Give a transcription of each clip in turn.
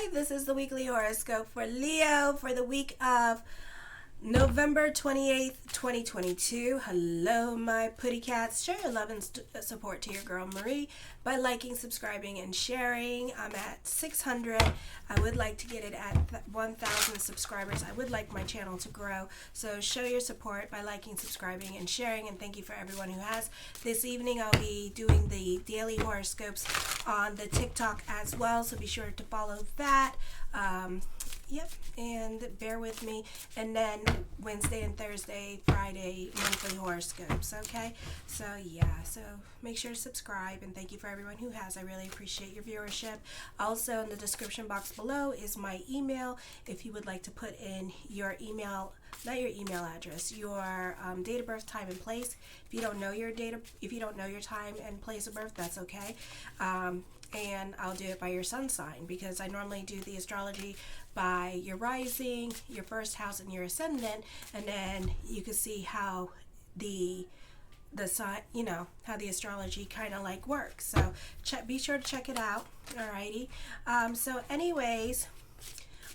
Hi, this is the weekly horoscope for Leo for the week of November 28th, 2022. Hello, my putty cats. Show your love and support to your girl Marie by liking, subscribing, and sharing. I'm at 600. I would like to get it at 1,000 subscribers. I would like my channel to grow. So show your support by liking, subscribing, and sharing. And thank you for everyone who has. This evening, I'll be doing the daily horoscopes on the TikTok as well. So be sure to follow that. Yep, and bear with me. And then Wednesday and Thursday, Friday, monthly horoscopes, okay? So, yeah, so make sure to subscribe, and thank you for everyone who has. I really appreciate your viewership. Also, in the description box below is my email. If you would like to put in your email, not your email address, your date of birth, time, and place. If you don't know your time and place of birth, that's okay. And I'll do it by your sun sign, because I normally do the astrology by your rising, your first house, and your ascendant, and then you can see how the sign, how the astrology kind of like works. So be sure to check it out. Alrighty. So anyways,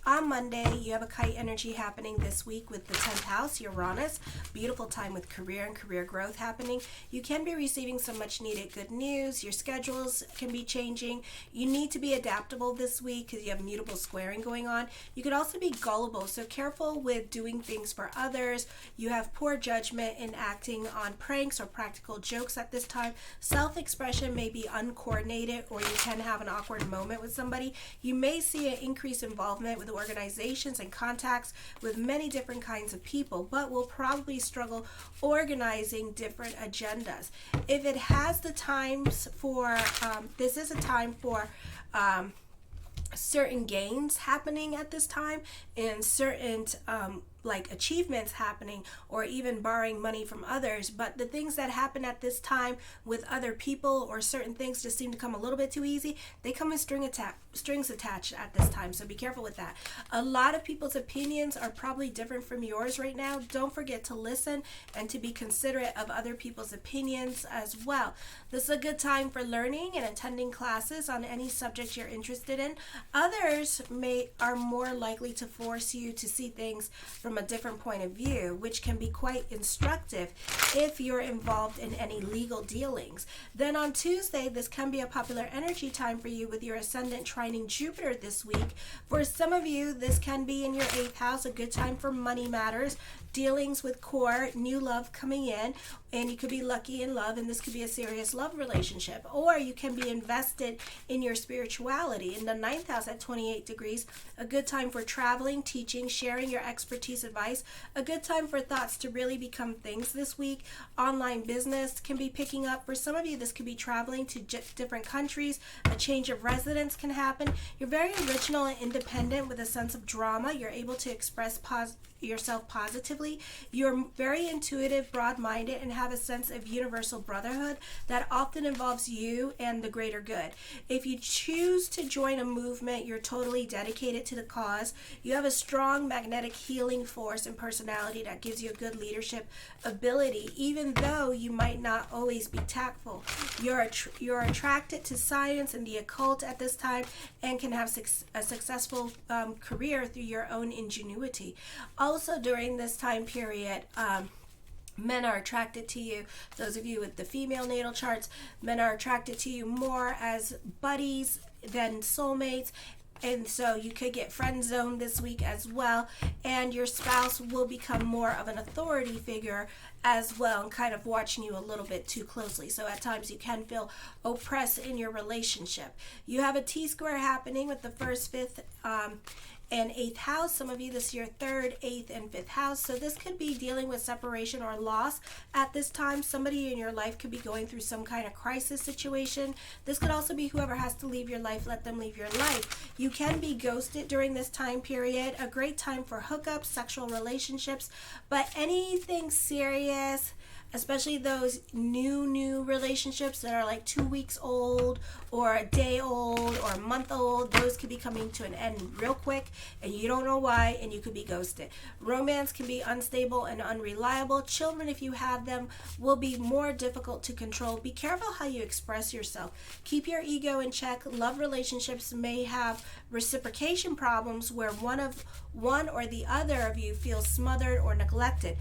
on Monday, you have a kite energy happening this week with the 10th house, Uranus. Beautiful time with career and career growth happening. You can be receiving some much needed good news. Your schedules can be changing. You need to be adaptable this week because you have mutable squaring going on. You could also be gullible, so careful with doing things for others. You have poor judgment in acting on pranks or practical jokes at this time. Self-expression may be uncoordinated, or you can have an awkward moment with somebody. You may see an increased involvement with organizations and contacts with many different kinds of people, but will probably struggle organizing different agendas. If it has the times for, this is a time for certain gains happening at this time, and certain like achievements happening, or even borrowing money from others. But the things that happen at this time with other people, or certain things just seem to come a little bit too easy, they come in strings attached at this time, so be careful with that. A lot of people's opinions are probably different from yours right now. Don't forget to listen and to be considerate of other people's opinions as well. This is a good time for learning and attending classes on any subject you're interested in. Others are more likely to force you to see things from a different point of view, which can be quite instructive if you're involved in any legal dealings. Then on Tuesday, this can be a popular energy time for you with your ascendant trining Jupiter this week. For some of you, this can be in your 8th house, a good time for money matters, dealings with core, new love coming in, and you could be lucky in love, and this could be a serious love relationship. Or you can be invested in your spirituality. In the 9th house at 28 degrees, a good time for traveling, teaching, sharing your expertise, advice. A good time for thoughts to really become things this week. Online business can be picking up. For some of you, this could be traveling to different countries. A change of residence can happen. You're very original and independent with a sense of drama. You're able to express yourself positively. You're very intuitive, broad-minded, and have a sense of universal brotherhood that often involves you and the greater good. If you choose to join a movement, you're totally dedicated to the cause. You have a strong magnetic healing force and personality that gives you a good leadership ability, even though you might not always be tactful. You're attracted to science and the occult at this time, and can have a successful career through your own ingenuity. Also during this time period, men are attracted to you. Those of you with the female natal charts, men are attracted to you more as buddies than soulmates. And so you could get friend zoned this week as well, and your spouse will become more of an authority figure as well, and kind of watching you a little bit too closely. So at times you can feel oppressed in your relationship. You have a T-square happening with the 1st, 5th, and 8th house. Some of you, this is your 3rd, 8th, and 5th house. So this could be dealing with separation or loss at this time. Somebody in your life could be going through some kind of crisis situation. This could also be whoever has to leave your life, let them leave your life. You can be ghosted during this time period. A great time for hookups, sexual relationships, but anything serious, especially those new relationships that are like 2 weeks old or a day old or a month old. Those could be coming to an end real quick and you don't know why, and you could be ghosted. Romance can be unstable and unreliable. Children, if you have them, will be more difficult to control. Be careful how you express yourself. Keep your ego in check. Love relationships may have reciprocation problems where one or the other of you feels smothered or neglected,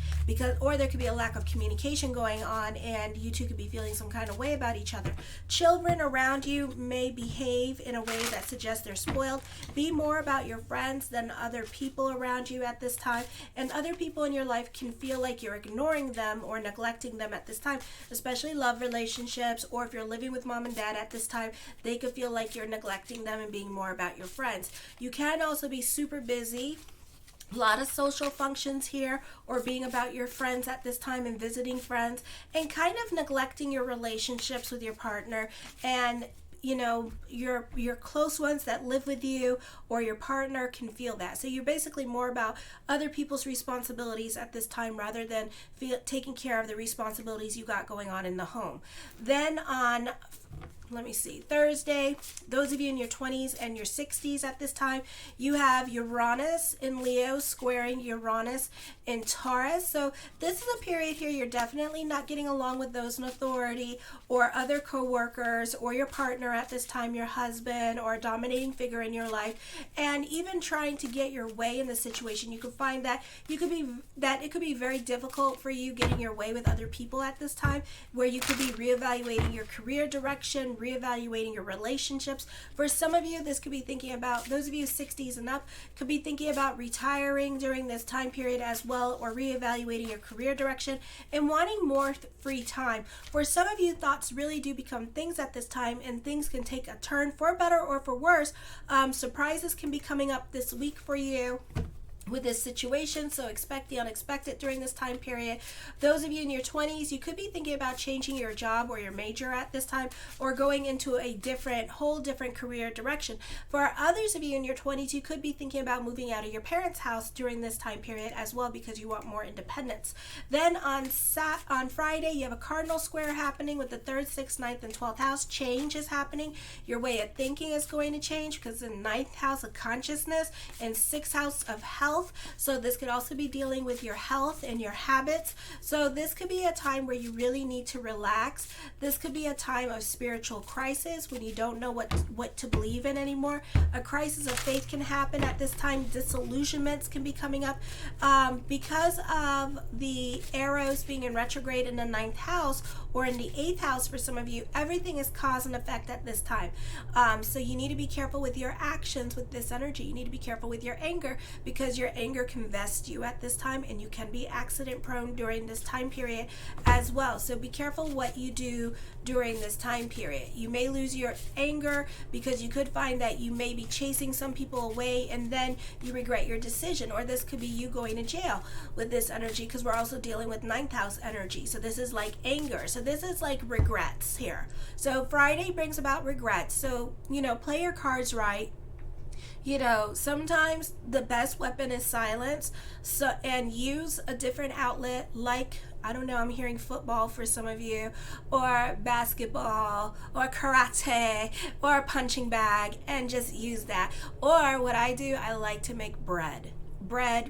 or there could be a lack of communication going on and you two could be feeling some kind of way about each other. Children around you may behave in a way that suggests they're spoiled. Be more about your friends than other people around you at this time, and other people in your life can feel like you're ignoring them or neglecting them at this time, especially love relationships, or if you're living with mom and dad at this time, they could feel like you're neglecting them and being more about your friends. You can also be super busy, a lot of social functions here, or being about your friends at this time and visiting friends, and kind of neglecting your relationships with your partner and your close ones that live with you or your partner can feel that. So you're basically more about other people's responsibilities at this time rather than taking care of the responsibilities you got going on in the home. Then on Thursday, those of you in your 20s and your 60s at this time, you have Uranus in Leo squaring Uranus in Taurus. So this is a period here you're definitely not getting along with those in authority or other co-workers or your partner at this time, your husband or a dominating figure in your life, and even trying to get your way in the situation. You could find that it could be very difficult for you getting your way with other people at this time, where you could be reevaluating your career direction, reevaluating your relationships. For some of you, this could be thinking about, those of you 60s and up, could be thinking about retiring during this time period as well, or reevaluating your career direction and wanting more free time. For some of you, thoughts really do become things at this time, and things can take a turn for better or for worse. Surprises can be coming up this week for you with this situation, so expect the unexpected during this time period. Those of you in your 20s, you could be thinking about changing your job or your major at this time, or going into a whole different career direction. For others of you in your 20s, you could be thinking about moving out of your parents' house during this time period as well, because you want more independence. Then on Friday, you have a cardinal square happening with the 3rd, 6th, 9th, and 12th house. Change is happening. Your way of thinking is going to change, because the 9th house of consciousness and 6th house of health. So this could also be dealing with your health and your habits. So this could be a time where you really need to relax. This could be a time of spiritual crisis when you don't know what to believe in anymore. A crisis of faith can happen at this time. Disillusionments can be coming up because of the arrows being in retrograde in the 9th house or in the 8th house. For some of you, everything is cause and effect at this time. So you need to be careful with your actions with this energy. You need to be careful with your anger, because your anger can vest you at this time, and you can be accident prone during this time period as well. So be careful what you do during this time period. You may lose your anger because you could find that you may be chasing some people away and then you regret your decision, or this could be you going to jail with this energy, because we're also dealing with 9th house energy. So this is like anger. So this is like regrets here. So Friday brings about regrets. So, play your cards right. Sometimes the best weapon is silence. And use a different outlet, like, I don't know, I'm hearing football for some of you, or basketball, or karate, or a punching bag, and just use that. Or what I do, I like to make bread,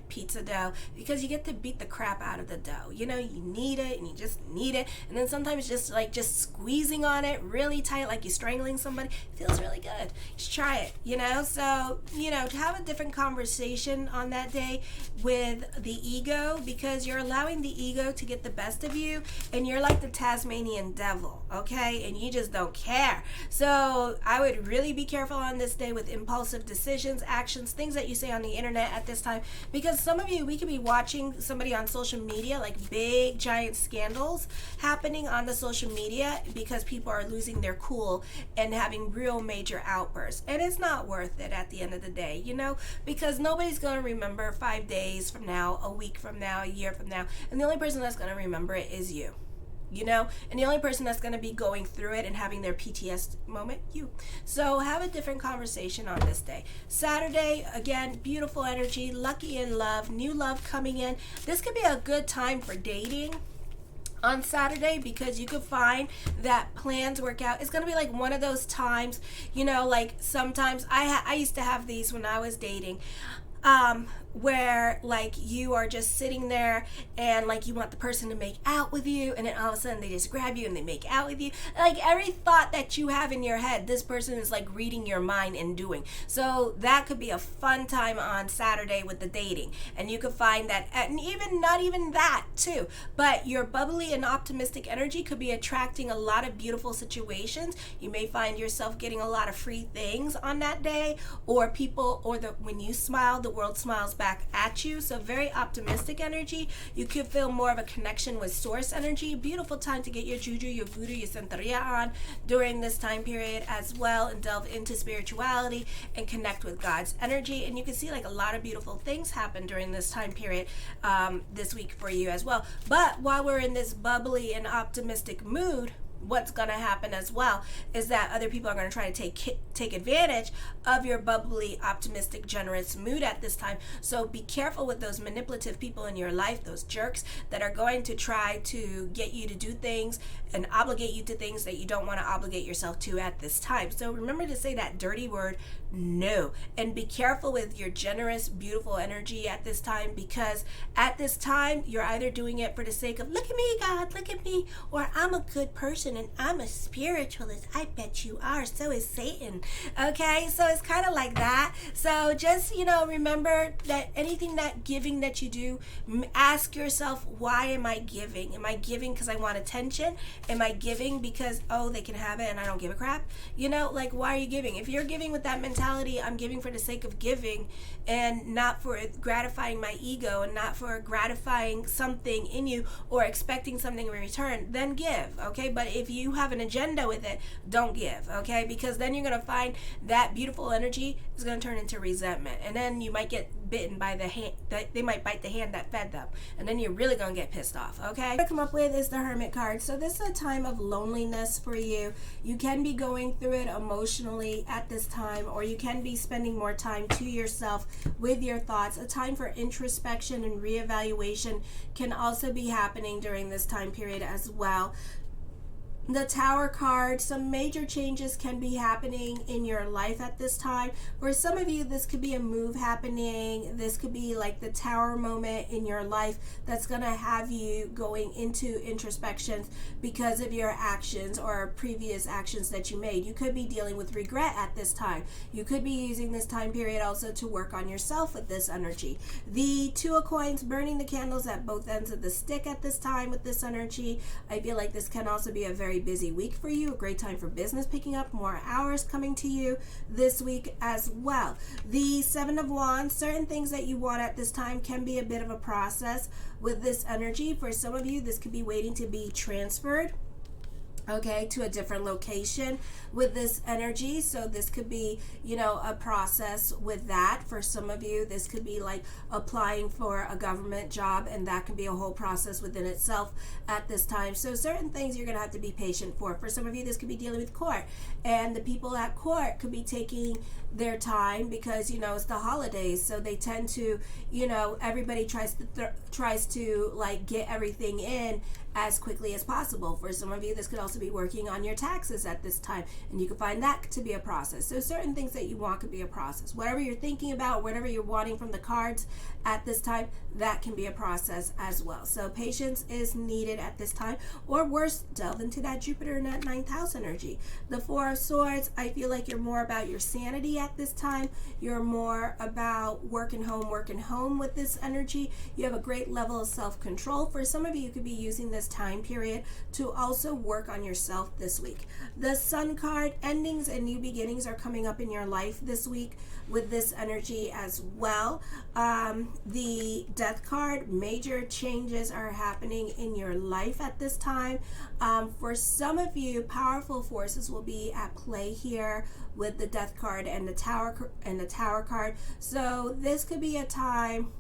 pizza dough, because you get to beat the crap out of the dough. You need it, and you just need it. And then sometimes just squeezing on it really tight, like you're strangling somebody, feels really good. Just try it, So, to have a different conversation on that day with the ego, because you're allowing the ego to get the best of you, and you're like the Tasmanian devil, okay? And you just don't care. So I would really be careful on this day with impulsive decisions, actions, things that you say on the internet at this time, because some of you, we could be watching somebody on social media, like big giant scandals happening on the social media, because people are losing their cool and having real major outbursts, and it's not worth it at the end of the day, because nobody's going to remember 5 days from now, a week from now, a year from now, and the only person that's going to remember it is you. And the only person that's going to be going through it and having their PTS moment, you. So have a different conversation on this day. Saturday, again, beautiful energy, lucky in love, new love coming in. This could be a good time for dating. on Saturday, because you could find that plans work out. It's going to be like one of those times, like sometimes I used to have these when I was dating, where like you are just sitting there and like you want the person to make out with you, and then all of a sudden they just grab you and they make out with you. Like every thought that you have in your head, this person is like reading your mind and doing. So that could be a fun time on Saturday with the dating. And you could find that, and even not even that too, but your bubbly and optimistic energy could be attracting a lot of beautiful situations. You may find yourself getting a lot of free things on that day, or people, or when you smile, the world smiles back at you. So very optimistic energy. You could feel more of a connection with source energy. Beautiful time to get your juju, your voodoo, your santeria on during this time period as well, and delve into spirituality and connect with God's energy. And you can see like a lot of beautiful things happen during this time period this week for you as well. But while we're in this bubbly and optimistic mood, what's going to happen as well is that other people are going to try to take advantage of your bubbly, optimistic, generous mood at this time. So be careful with those manipulative people in your life, those jerks that are going to try to get you to do things and obligate you to things that you don't want to obligate yourself to at this time. So remember to say that dirty word, no. And be careful with your generous, beautiful energy at this time, because at this time you're either doing it for the sake of, look at me, God, look at me, or I'm a good person and I'm a spiritualist. I bet you are. So is Satan. Okay, so it's kind of like that. So just, remember that anything that giving that you do, ask yourself, why am I giving? Am I giving because I want attention? Am I giving because, they can have it and I don't give a crap? Like, why are you giving? If you're giving with that mentality, I'm giving for the sake of giving and not for gratifying my ego and not for gratifying something in you or expecting something in return, then give, okay? But if you have an agenda with it, don't give, okay? Because then you're going to find that beautiful energy is going to turn into resentment, and then you might get bitten by the hand. They might bite the hand that fed them, and then you're really going to get pissed off, okay? What I come up with is the Hermit card. So this is a time of loneliness for you. You can be going through it emotionally at this time, or you can be spending more time to yourself with your thoughts. A time for introspection and reevaluation can also be happening during this time period as well. The Tower card, some major changes can be happening in your life at this time. For some of you, this could be a move happening. This could be like the Tower moment in your life that's going to have you going into introspections because of your actions or previous actions that you made. You could be dealing with regret at this time. You could be using this time period also to work on yourself with this energy. The Two of Coins, burning the candles at both ends of the stick at this time with this energy. I feel like this can also be a very busy week for you, a great time for business picking up, more hours coming to you this week as well. The Seven of Wands, certain things that you want at this time can be a bit of a process with this energy. For some of you, this could be waiting to be transferred, okay, to a different location with this energy. So this could be, a process with that. For some of you, this could be like applying for a government job, and that can be a whole process within itself at this time. So certain things you're going to have to be patient for. For some of you, this could be dealing with court, and the people at court could be taking their time because, it's the holidays. So they tend to, everybody tries to like get everything in as quickly as possible. For some of you, this could also be working on your taxes at this time, and you can find that to be a process. So certain things that you want could be a process. Whatever you're thinking about, whatever you're wanting from the cards at this time, that can be a process as well. So patience is needed at this time, or worse, delve into that Jupiter and that ninth house energy. The Four of Swords, I feel like you're more about your sanity at this time. You're more about working home with this energy. You have a great level of self-control. For some of you, you could be using this time period to also work on yourself this week. The Sun card, endings and new beginnings are coming up in your life this week with this energy as well. The Death card, major changes are happening in your life at this time. For some of you, powerful forces will be at play here with the Death card and the Tower card. So this could be a time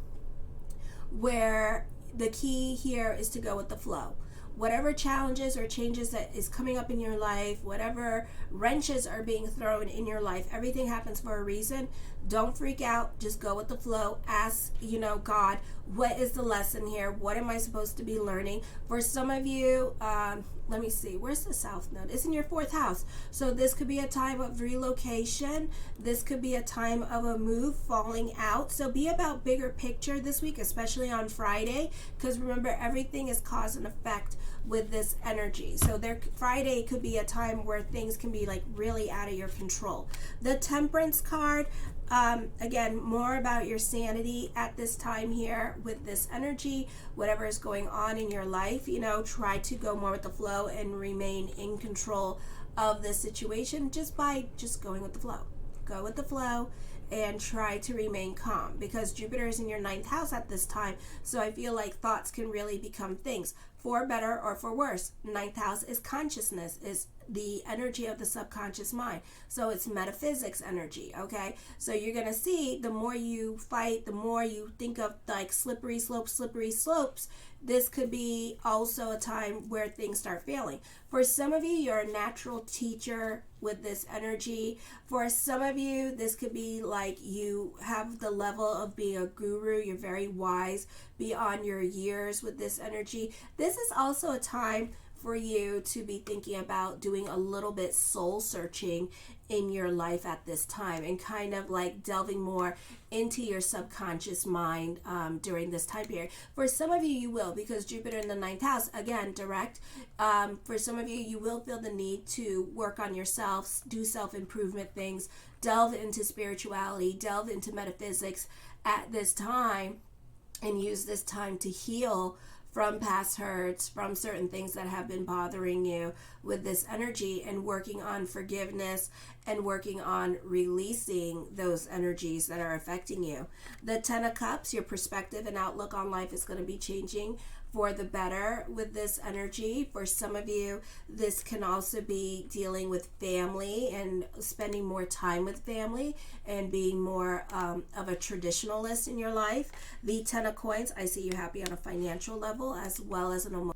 where the key here is to go with the flow. whatever challenges or changes that is coming up in your life, whatever wrenches are being thrown in your life, everything happens for a reason. Don't freak out. Just go with the flow. Ask, God, what is the lesson here? What am I supposed to be learning? For some of you, let me see, where's the South Node? It's in your 4th house. So this could be a time of relocation. This could be a time of a move, falling out. So be about bigger picture this week, especially on Friday, because remember, everything is cause and effect with this energy. So Friday could be a time where things can be like really out of your control. The Temperance card, again, more about your sanity at this time here with this energy. Whatever is going on in your life, try to go more with the flow and remain in control of the situation just by going with the flow. Go with the flow and try to remain calm, because Jupiter is in your 9th house at this time. So I feel like thoughts can really become things, for better or for worse. 9th house is consciousness, is the energy of the subconscious mind. So it's metaphysics energy, okay? So you're going to see, the more you fight, the more you think of like slippery slopes, this could be also a time where things start failing. For some of you, you're a natural teacher with this energy. For some of you, this could be like you have the level of being a guru. You're very wise beyond your years with this energy. This is also a time for you to be thinking about doing a little bit soul searching in your life at this time, and kind of like delving more into your subconscious mind during this time period. For some of you, you will, because Jupiter in the 9th house, again, direct. For some of you, you will feel the need to work on yourself, do self-improvement things, delve into spirituality, delve into metaphysics at this time, and use this time to heal from past hurts, from certain things that have been bothering you with this energy, and working on forgiveness and working on releasing those energies that are affecting you. The 10 of Cups, your perspective and outlook on life is going to be changing for the better with this energy. For some of you, this can also be dealing with family and spending more time with family and being more of a traditionalist in your life. The 10 of Coins, I see you happy on a financial level as well as an emotional.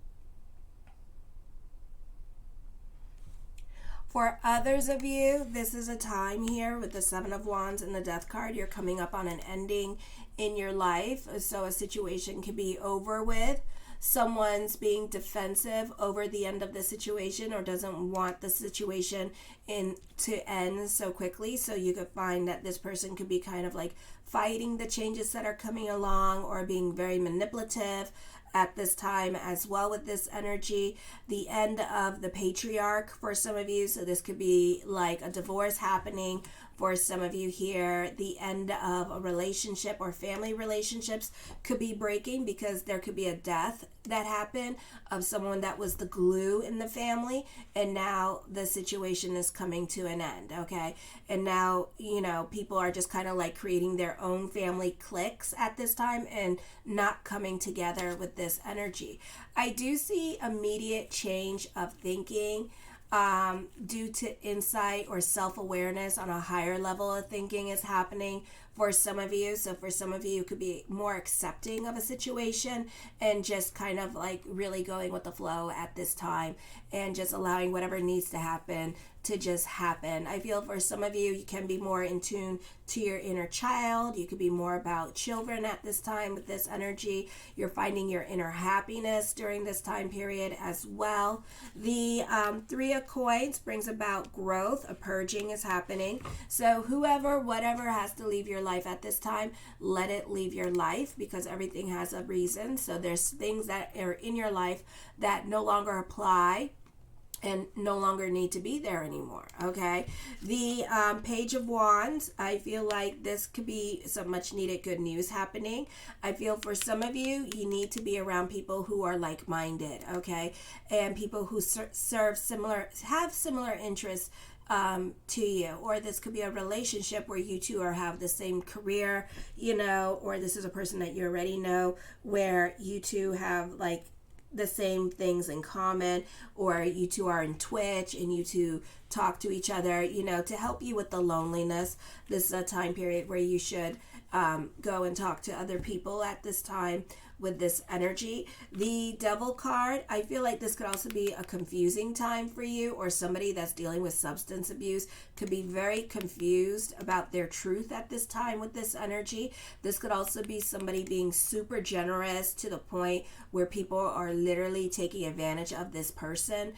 For others of you, this is a time here with the 7 of Wands and the Death card. You're coming up on an ending in your life. So a situation can be over with. Someone's being defensive over the end of the situation, or doesn't want the situation to end so quickly. So you could find that this person could be kind of like fighting the changes that are coming along, or being very manipulative at this time as well with this energy. The end of the Patriarch for some of you, so this could be like a divorce happening for some of you here. The end of a relationship or family relationships could be breaking, because there could be a death that happened of someone that was the glue in the family, and now the situation is coming to an end, okay? And now, people are just kind of like creating their own family cliques at this time and not coming together with this energy. I do see immediate change of thinking due to insight or self-awareness on a higher level of thinking is happening for some of you. So for some of you, could be more accepting of a situation and just kind of like really going with the flow at this time, and just allowing whatever needs to happen to just happen. I feel for some of you, you can be more in tune to your inner child. You could be more about children at this time with this energy. You're finding your inner happiness during this time period as well. The 3 of Coins brings about growth. A purging is happening. So whatever has to leave your life at this time, let it leave your life, because everything has a reason. So there's things that are in your life that no longer apply and no longer need to be there anymore, okay? The Page of Wands, I feel like this could be some much needed good news happening. I feel for some of you, you need to be around people who are like-minded, okay? And people who have similar interests to you. Or this could be a relationship where you two have the same career, or this is a person that you already know where you two have like the same things in common, or you two are in Twitch and you two talk to each other, to help you with the loneliness. This is a time period where you should go and talk to other people at this time with this energy. The Devil card, I feel like this could also be a confusing time for you, or somebody that's dealing with substance abuse could be very confused about their truth at this time with this energy. This could also be somebody being super generous to the point where people are literally taking advantage of this person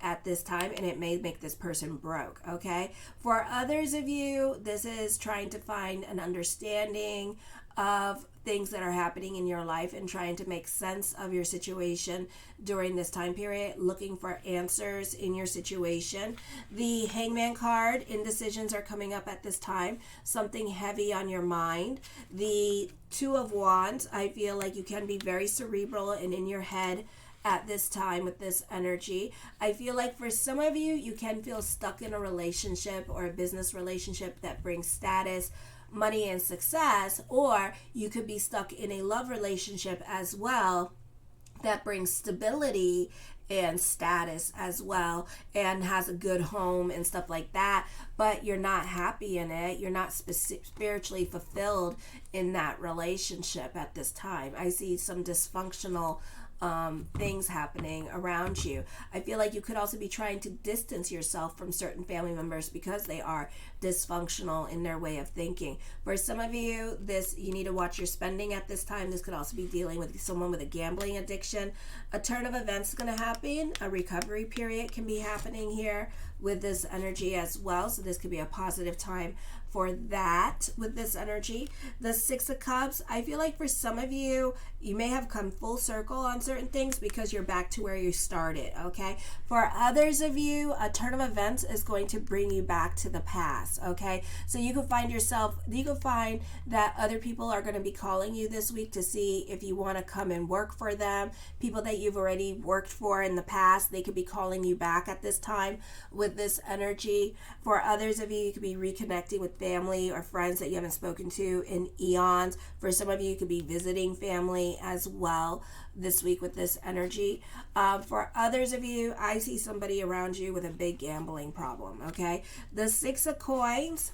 at this time, and it may make this person broke. Okay, for others of you, this is trying to find an understanding of things that are happening in your life and trying to make sense of your situation during this time period, looking for answers in your situation. The Hangman card, indecisions are coming up at this time, something heavy on your mind. The Two of Wands, I feel like you can be very cerebral and in your head at this time with this energy. I feel like for some of you, you can feel stuck in a relationship or a business relationship that brings status, money, and success, or you could be stuck in a love relationship as well that brings stability and status as well, and has a good home and stuff like that, but you're not happy in it. You're not spiritually fulfilled in that relationship at this time. I see some dysfunctional things happening around you. I feel like you could also be trying to distance yourself from certain family members because they are dysfunctional in their way of thinking. For some of you, you need to watch your spending at this time. This could also be dealing with someone with a gambling addiction. A turn of events is going to happen. A recovery period can be happening here with this energy as well. So this could be a positive time for that with this energy. The Six of Cups, I feel like for some of you, you may have come full circle on certain things because you're back to where you started, okay? For others of you, a turn of events is going to bring you back to the past, okay? So you can find that other people are going to be calling you this week to see if you want to come and work for them. People that you've already worked for in the past, they could be calling you back at this time with this energy. For others of you, you could be reconnecting with family or friends that you haven't spoken to in eons. For some of you, you could be visiting family as well this week with this energy. For others of you, I see somebody around you with a big gambling problem, okay? The Six of Coins,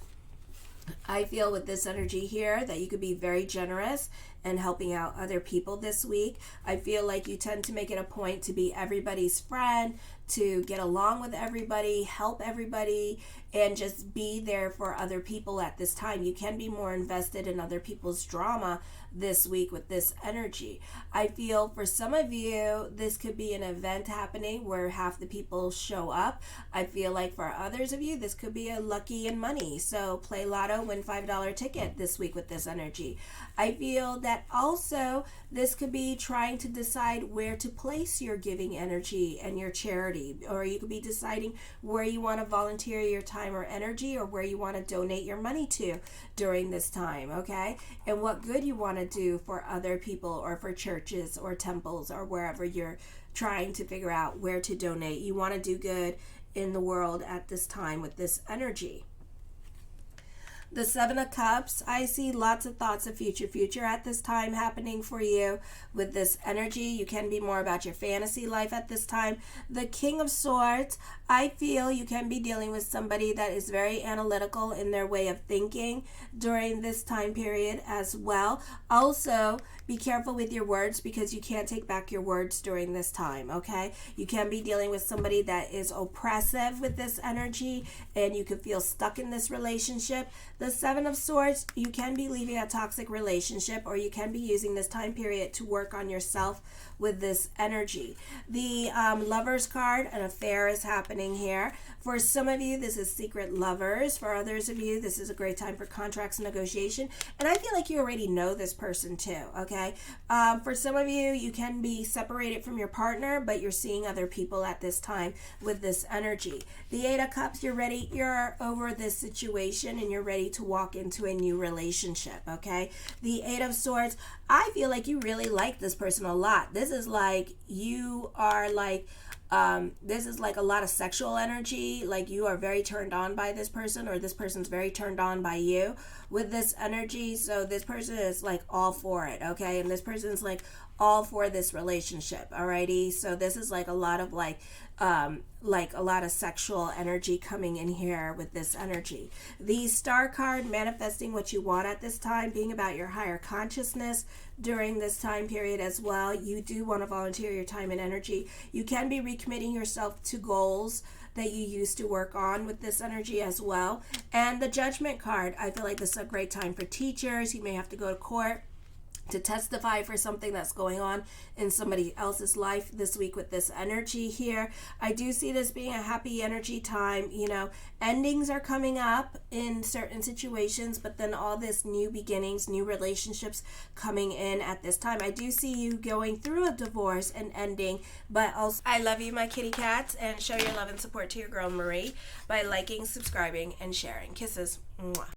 I feel with this energy here that you could be very generous and helping out other people this week. I feel like you tend to make it a point to be everybody's friend, to get along with everybody, help everybody, and just be there for other people at this time. You can be more invested in other people's drama this week with this energy. I feel for some of you, this could be an event happening where half the people show up. I feel like for others of you, this could be a lucky and money. So play lotto, win $5 ticket this week with this energy. I feel that also this could be trying to decide where to place your giving energy and your charity, or you could be deciding where you want to volunteer your time or energy, or where you want to donate your money to during this time, okay? And what good you want to do for other people or for churches or temples or wherever you're trying to figure out where to donate. You want to do good in the world at this time with this energy. The Seven of Cups, I see lots of thoughts of future at this time happening for you with this energy. You can be more about your fantasy life at this time. The King of Swords, I feel you can be dealing with somebody that is very analytical in their way of thinking during this time period as well. Also, be careful with your words because you can't take back your words during this time, okay? You can be dealing with somebody that is oppressive with this energy, and you could feel stuck in this relationship. The Seven of Swords, you can be leaving a toxic relationship, or you can be using this time period to work on yourself with this energy. The Lovers card, an affair is happening here. For some of you, this is secret lovers. For others of you, this is a great time for contracts and negotiation. And I feel like you already know this person too, okay? For some of you, you can be separated from your partner, but you're seeing other people at this time with this energy. The Eight of Cups, you're over this situation and you're ready to walk into a new relationship, okay? The Eight of Swords, I feel like you really like this person a lot. This is like you are like this is like a lot of sexual energy, like you are very turned on by this person, or this person's very turned on by you. with this energy. So this person is like all for it, okay? And this person is like all for this relationship, alrighty? So this is like a lot of like a lot of sexual energy coming in here with this energy. The Star card, manifesting what you want at this time, being about your higher consciousness during this time period as well. You do want to volunteer your time and energy. You can be recommitting yourself to goals that you used to work on with this energy as well. And the Judgment card, I feel like this is a great time for teachers. You may have to go to court to testify for something that's going on in somebody else's life this week with this energy here. I do see this being a happy energy time. You know, endings are coming up in certain situations, but then all this new beginnings, new relationships coming in at this time. I do see you going through a divorce and ending, but also I love you, my kitty cats, and show your love and support to your girl Marie by liking, subscribing, and sharing. Kisses. Mwah.